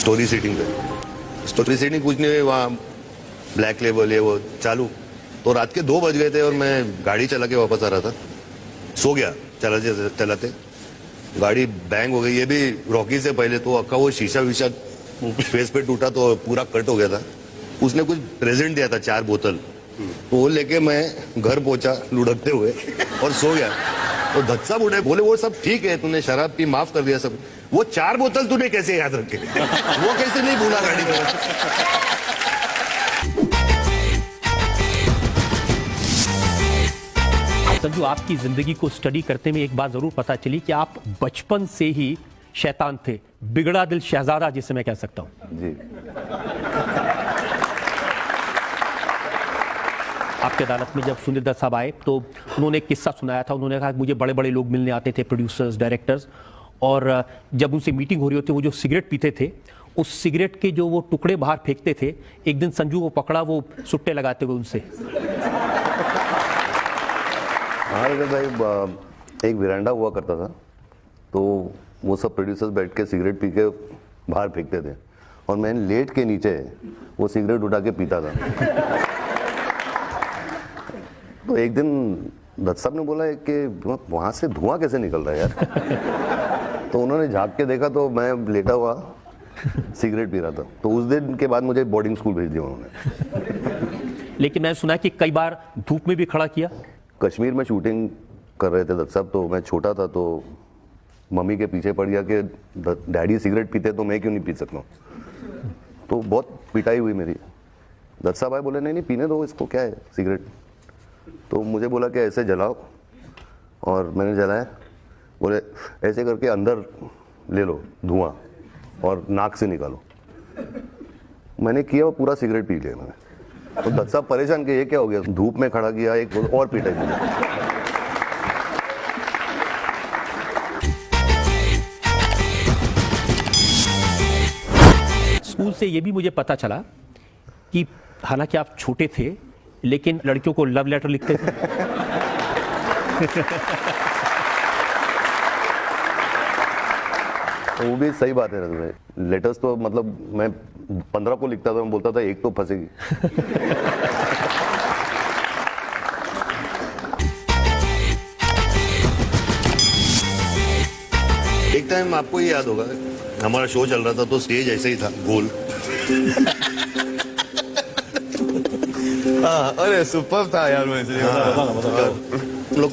Story seating पे। Story seating कुछ नहीं हुई, वहाँ ब्लैक लेबल ये वो चालू। तो रात के 2 बज गए थे और मैं गाड़ी चला के वापस आ रहा था, सो गया चलाते चलाते, गाड़ी बैंग हो गई। ये भी रॉकी से पहले तो अक्का वो शीशा वीशा फेस पे टूटा तो पूरा कट हो गया था। उसने कुछ प्रेजेंट दिया था 4 बोतल, तो वो लेके मैं घर पहुंचा लुढ़कते हुए और सो गया। तो धत्सा उठे, बोले वो सब ठीक है, तूने शराब पी, माफ कर दिया सब, वो 4 बोतल तूने कैसे याद रखे? वो कैसे नहीं भूला गाड़ी में? संजू, आपकी जिंदगी को स्टडी करते में एक बात जरूर पता चली कि आप बचपन से ही शैतान थे, बिगड़ा दिल शहजादा जिसे मैं कह सकता हूं जी। आपकी अदालत में जब सुनील दत्त साहब आए तो उन्होंने एक किस्सा सुनाया था। उन्होंने कहा कि मुझे बड़े बड़े लोग मिलने आते थे, प्रोड्यूसर्स, डायरेक्टर्स, और जब उनसे मीटिंग हो रही होती वो जो सिगरेट पीते थे, उस सिगरेट के जो वो टुकड़े बाहर फेंकते थे। एक दिन संजू को पकड़ा वो सुट्टे लगाते हुए उनसे। हाँ लेकिन भाई, एक विरांडा हुआ करता था, तो वो सब प्रोड्यूसर्स बैठ के सिगरेट पी के बाहर फेंकते थे और मैं लेट के नीचे वो सिगरेट उठा के पीता था। तो एक दिन दत्त साहब ने बोला कि वहाँ से धुआं कैसे निकल रहा है यार? तो उन्होंने झाँक के देखा तो मैं लेटा हुआ सिगरेट पी रहा था। तो उस दिन के बाद मुझे बोर्डिंग स्कूल भेज दिया उन्होंने। लेकिन मैंने सुना कि कई बार धूप में भी खड़ा किया। कश्मीर में शूटिंग कर रहे थे दत्त साहब, तो मैं छोटा था, तो मम्मी के पीछे पड़ गया कि डैडी सिगरेट पीते तो मैं क्यों नहीं पी सकता हूँ। तो बहुत पिटाई हुई मेरी। दत्त साहब आए, बोले नहीं नहीं पीने दो इसको, क्या है सिगरेट। तो मुझे बोला कि ऐसे जलाओ, और मैंने जलाया। बोले ऐसे करके अंदर ले लो धुआं और नाक से निकालो। मैंने किया, वो पूरा सिगरेट पी लिया मैंने। तो दत्त साहब परेशान कि ये क्या हो गया, धूप में खड़ा किया, एक और पिटाई मुझे। स्कूल से ये भी मुझे पता चला कि हालांकि आप छोटे थे लेकिन लड़कियों को लव लेटर लिखते थे। वो भी सही बात है रजत भाई। लेटर्स तो मतलब मैं 15 को लिखता था, मैं बोलता था एक तो फंसेगी। एक टाइम आपको ये याद होगा, हमारा शो चल रहा था तो स्टेज ऐसे ही था, गोल। अरे सुपर था यार। मैं लोग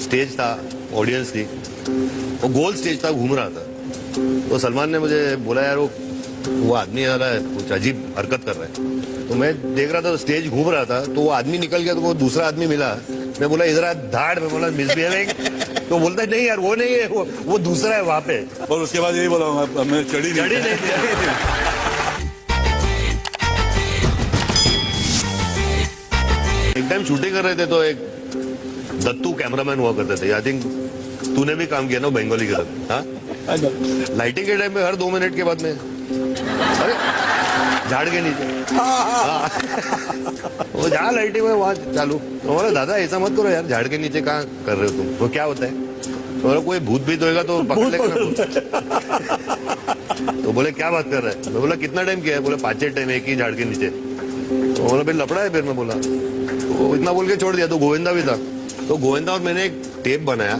स्टेज था, ऑडियंस थी, वो गोल स्टेज था, घूम रहा था। तो सलमान ने मुझे बोला यार वो आदमी आ रहा है, कुछ अजीब हरकत कर रहा है। तो मैं देख रहा था, स्टेज घूम रहा था, तो वो आदमी निकल गया, तो वो दूसरा आदमी मिला। मैं बोला इधर धाड़ में, बोला मिसबिहेविंग। तो बोलता है नहीं यार वो नहीं है, वो दूसरा है वहां पे। और उसके बाद यही बोला मैं चढ़ी नहीं एक टाइम शूटिंग कर रहे थे तो एक दत्तू कैमरामैन हुआ करते थे। आई थिंक तूने भी काम किया ना बंगाली के साथ। हाँ, लाइटिंग के टाइम पे हर 2 मिनट के बाद में, अरे झाड़ के नीचे, वो जहाँ लाइटिंग में वहां चालू। तो बोला दादा ऐसा मत करो यार, झाड़ के नीचे कहाँ कर रहे हो तुम, वो क्या होता है? तो बोला कोई भूत भीत होएगा तो पकड़ लेगा ना। तो बोले क्या बात कर रहा है? मैं बोला कितना टाइम किया है? बोले 5-6 टाइम एक ही झाड़ के नीचे। तो बोला फिर लपड़ा है। फिर मैं बोला, तो इतना बोल के छोड़ दिया। तो गोविंदा भी था, तो गोविंदा और मैंने एक टेप बनाया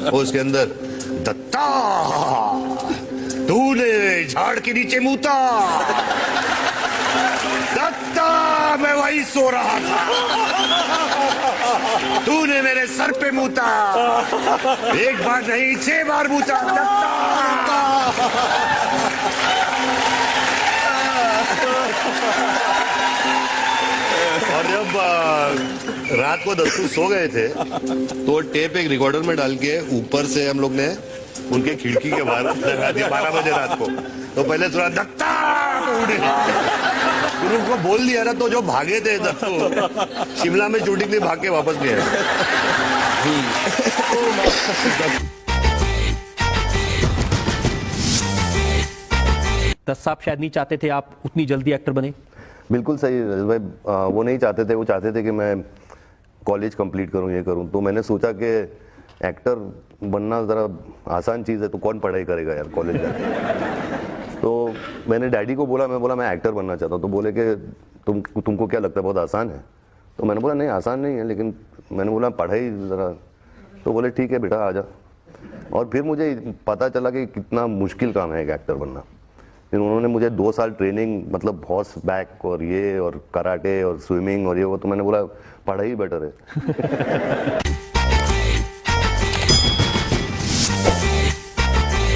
और उसके अंदर दत्ता तूने झाड़ के नीचे मूता, दत्ता मैं वही सो रहा था, तूने मेरे सर पे मूता, एक बार नहीं 6 बार मूता, दत्ता। और जब रात को दत्तू सो गए थे तो टेप एक रिकॉर्डर में डाल के ऊपर से हम लोग ने उनके खिड़की के बाहर लगा दिया 12 बजे रात को। तो पहले सुना दत्ता, तो उनको बोल दिया ना, तो जो भागे थे दत्तू, शिमला में शूटिंग में भाग के वापस नहीं आए। दत्त साहब शायद नहीं चाहते थे आप उतनी जल्दी एक्टर बने। बिल्कुल सही रजत भाई, वो नहीं चाहते थे। वो चाहते थे कि मैं कॉलेज कंप्लीट करूं, ये करूं। तो मैंने सोचा कि एक्टर बनना ज़रा आसान चीज़ है, तो कौन पढ़ाई करेगा यार कॉलेज जाके। तो मैंने डैडी को बोला, मैं एक्टर बनना चाहता हूँ। तो बोले कि तुमको क्या लगता है बहुत आसान है? तो मैंने बोला नहीं आसान नहीं है, लेकिन मैंने बोला पढ़ाई ज़रा। तो बोले ठीक है बेटा आ जा। और फिर मुझे पता चला कि कितना मुश्किल काम है एक एक्टर बनना। फिर उन्होंने मुझे 2 साल ट्रेनिंग, मतलब हॉर्स बैक और ये और कराटे और स्विमिंग और ये वो। तो मैंने बोला पढ़ाई बेटर है।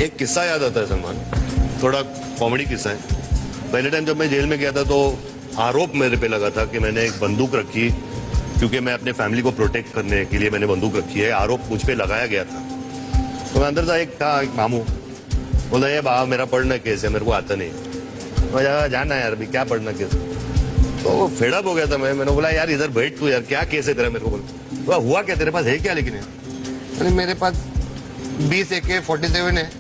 एक किस्सा याद आता है सलमान, थोड़ा कॉमेडी किस्सा है। पहले टाइम जब मैं जेल में गया था तो आरोप मेरे पे लगा था कि मैंने एक बंदूक रखी, क्योंकि मैं अपने फैमिली को प्रोटेक्ट करने के लिए मैंने बंदूक रखी है। आरोप मुझ पे लगाया गया था। तो मैं अंदर था, एक मामू बोला ये बाबा मेरा पढ़ना केस है, मेरे को आता नहीं। तो जाना यार अभी क्या पढ़ना केस। तो फेडअप हो गया था मैंने बोला यार इधर बैठ तू यार, क्या केस है तेरा? मेरे को बोला हुआ क्या, तेरे पास है क्या? लेकिन अरे मेरे पास 20 AK-47 है,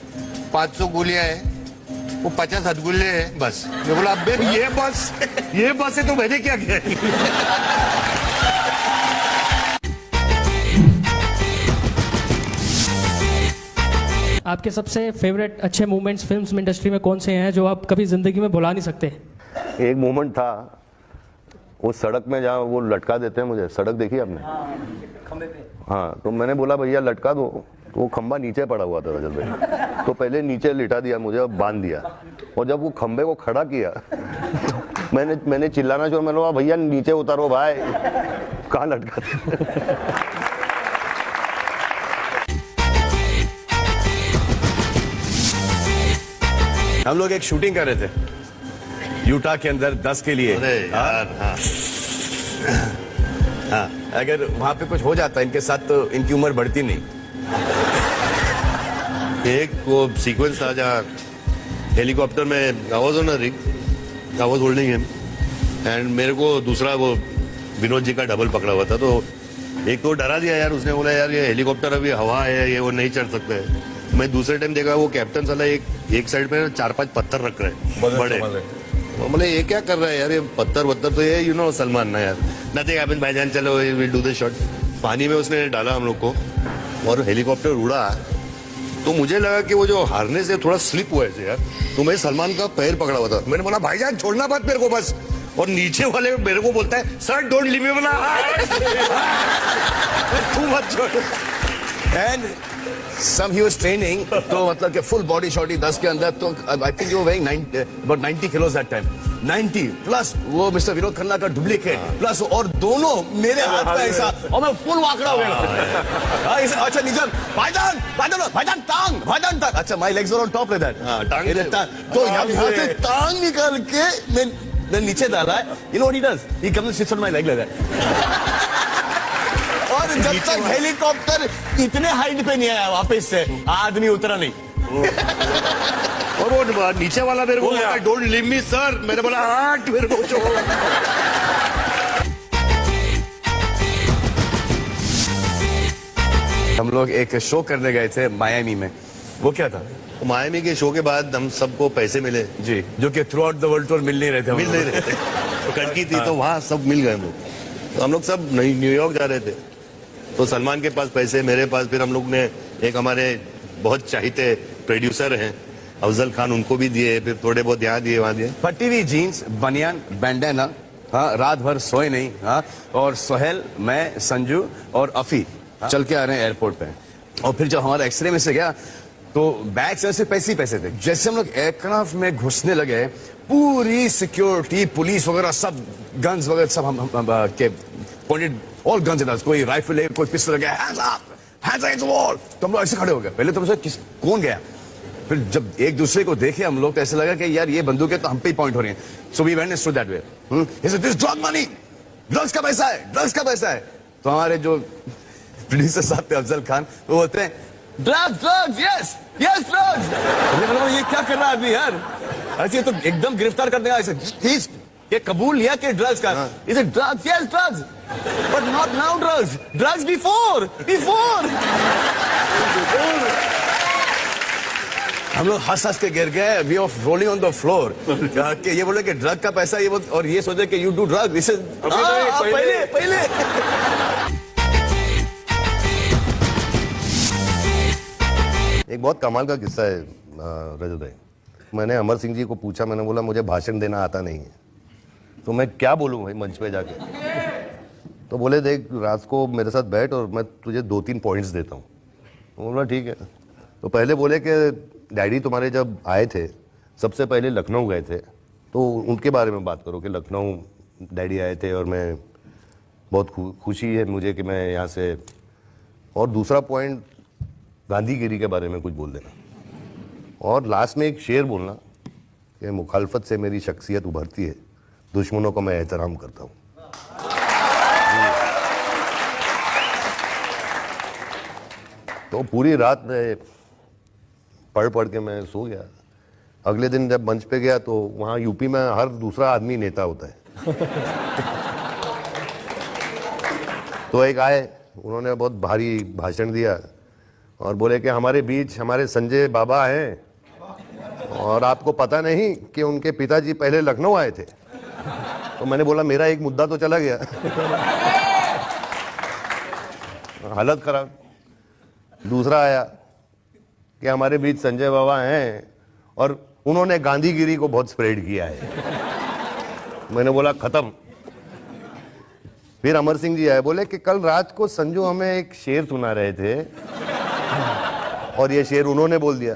500 गोलियां है, वो 50 हथगुल्ले है बस। मैं बोला अबे ये बस है तो मैंने क्या किया? आपके सबसे फेवरेट अच्छे मोमेंट्स फिल्म इंडस्ट्री में कौन से हैं जो आप कभी जिंदगी में भुला नहीं सकते? एक मोमेंट था वो सड़क में, जहाँ वो लटका देते हैं मुझे। सड़क देखी आपने? हाँ, तो मैंने बोला भैया लटका दो। तो वो खंबा नीचे पड़ा हुआ था रजत भाई। तो पहले नीचे लिटा दिया मुझे और बांध दिया। और जब वो खंबे को खड़ा किया तो मैंने चिल्लाना शुरू। मैंने बोला भैया नीचे उतारो भाई, कहाँ लटका? हम लोग एक शूटिंग कर रहे थे यूटा के अंदर 10 के लिए। अरे यार, हाँ, अगर वहां पे कुछ हो जाता इनके साथ तो इनकी उम्र बढ़ती नहीं। एक वो सीक्वेंस था जहाँ हेलीकॉप्टर में I was on a rig, I was holding him and मेरे को दूसरा वो विनोद जी का डबल पकड़ा हुआ था। तो एक तो डरा दिया यार, उसने बोला यार ये हेलीकॉप्टर अभी हवा है, ये वो नहीं चढ़ सकते है। मैं दूसरे टाइम देखा वो कैप्टन साला एक साइड पे 4-5 पत्थर रख रहे हैं बड़े। तो बोले ये क्या कर रहा है यार, ये पत्थर तो ये सलमान ना यार, नथिंग हैपेंस भाईजान, चलो विल डू दिस शॉट। पानी में उसने डाला हम लोग को और हेलीकॉप्टर उड़ा। तो मुझे लगा कि वो जो हारने से थोड़ा स्लिप हुआ है यार, तो मैं सलमान का पैर पकड़ा हुआ था। मैंने बोला भाईजान छोड़ना मत मेरे को बस। और नीचे वाले मेरे को बोलता है सर डोंट लीव मी। बोला तू मत छोड़। And some he was training, तो मतलब कि फुल बॉडी शॉटी 10 के अंदर। तो I think you were weighing about 90 किलोस that time. 90 plus वो मिस्टर विनोद खन्ना का डुप्लीकेट प्लस, और दोनों मेरे हाथ पे ऐसा, और मैं फुल वाकड़ा हो गया। अच्छा नीचे भाईजान टांग। अच्छा my legs were on top that. तो यहाँ से टांग निकाल के मैं नीचे डाला है। You know what he does, he comes and sits on my leg like that. और जब तक हेलीकॉप्टर इतने हाइट पे नहीं आया वापस से, आदमी उतरा नहीं। और वो नीचे वाला मेरे को बोला डोंट लीव मी सर। मैंने बोला हट मेरे को छोड़। हम लोग एक शो करने गए थे मायामी में। वो क्या था? मायामी के शो के बाद हम सबको पैसे मिले जी, जो कि throughout the world tour मिल नहीं रहे थे। कड़की थी तो वहां सब मिल गए हम लोग। तो हम लोग सब न्यूयॉर्क जा रहे थे। तो सलमान के पास पैसे, मेरे पास। फिर हम लोग ने एक हमारे बहुत चाहते प्रोड्यूसर हैं अफजल खान, उनको भी दिए। फिर थोड़े बहुत यहाँ दिए वहां दिए। फटी हुई जीन्स, बनियान, बैंडेना, हाँ, रात भर सोए नहीं। हाँ, और सोहेल, मैं, संजू और अफी चल के आ रहे हैं एयरपोर्ट पे। और फिर जब हमारा एक्सरे में से गया तो बैग से पैसे ही पैसे थे। जैसे हम लोग एयरक्राफ्ट में घुसने लगे, पूरी सिक्योरिटी, पुलिस वगैरह सब, गन्स वगैरह सब हम के पॉइंटेड, ऑल गन्स इन अस। कोई राइफल है, कोई पिस्टल है, हैंड्स अगेंस्ट द वॉल। तो हम लोग ऐसे खड़े हो गए। पहले तो हमसे कौन गया, फिर जब एक दूसरे को देखे हम लोग तो ऐसे लगा कि यार ये बंदूकें तो हम पे ही पॉइंट हो रही हैं। So we went and stood that way. He said this drug money, drugs का पैसा है, ड्रग्स का पैसा है। तो हमारे जो प्रोड्यूसर साहब थे अफजल खान, वो बोलते हैं ड्रग्स, यस ड्रग्स। ये क्या कर रहा है आदमी यार, ऐसे तो एकदम गिरफ्तार कर देगा। ऐसे ये कबूल लिया कि ड्रग्स का, is it drugs, yes drugs, but not now drugs before. हम लोग हंस के गिर गए, we are rolling on the floor. कि ये बोले कि ड्रग का पैसा, ये और ये सोचे कि यू डू ड्रग, इसे पहले। एक बहुत कमाल का किस्सा है रजत भाई। मैंने अमर सिंह जी को पूछा, मैंने बोला मुझे भाषण देना आता नहीं है, तो मैं क्या बोलूँ भाई मंच पे जाके। तो बोले देख रात को मेरे साथ बैठ और मैं तुझे 2-3 पॉइंट्स देता हूँ। बोला ठीक है। तो पहले बोले कि डैडी तुम्हारे जब आए थे सबसे पहले लखनऊ गए थे, तो उनके बारे में बात करो कि लखनऊ डैडी आए थे और मैं बहुत खुशी है मुझे कि मैं यहाँ से। और दूसरा पॉइंट गांधीगिरी के बारे में कुछ बोल देना। और लास्ट में एक शेर बोलना कि मुखालफत से मेरी शख्सियत उभरती है, दुश्मनों को मैं एहतराम करता हूँ। तो पूरी रात में पढ़ के मैं सो गया। अगले दिन जब मंच पे गया तो वहाँ यूपी में हर दूसरा आदमी नेता होता है। तो एक आए, उन्होंने बहुत भारी भाषण दिया और बोले कि हमारे बीच हमारे संजय बाबा हैं और आपको पता नहीं कि उनके पिताजी पहले लखनऊ आए थे। तो मैंने बोला मेरा एक मुद्दा तो चला गया। हालत खराब। दूसरा आया कि हमारे बीच संजय बाबा हैं और उन्होंने गांधीगिरी को बहुत स्प्रेड किया है। मैंने बोला खत्म। फिर अमर सिंह जी आए, बोले कि कल रात को संजू हमें एक शेर सुना रहे थे और ये शेर उन्होंने बोल दिया।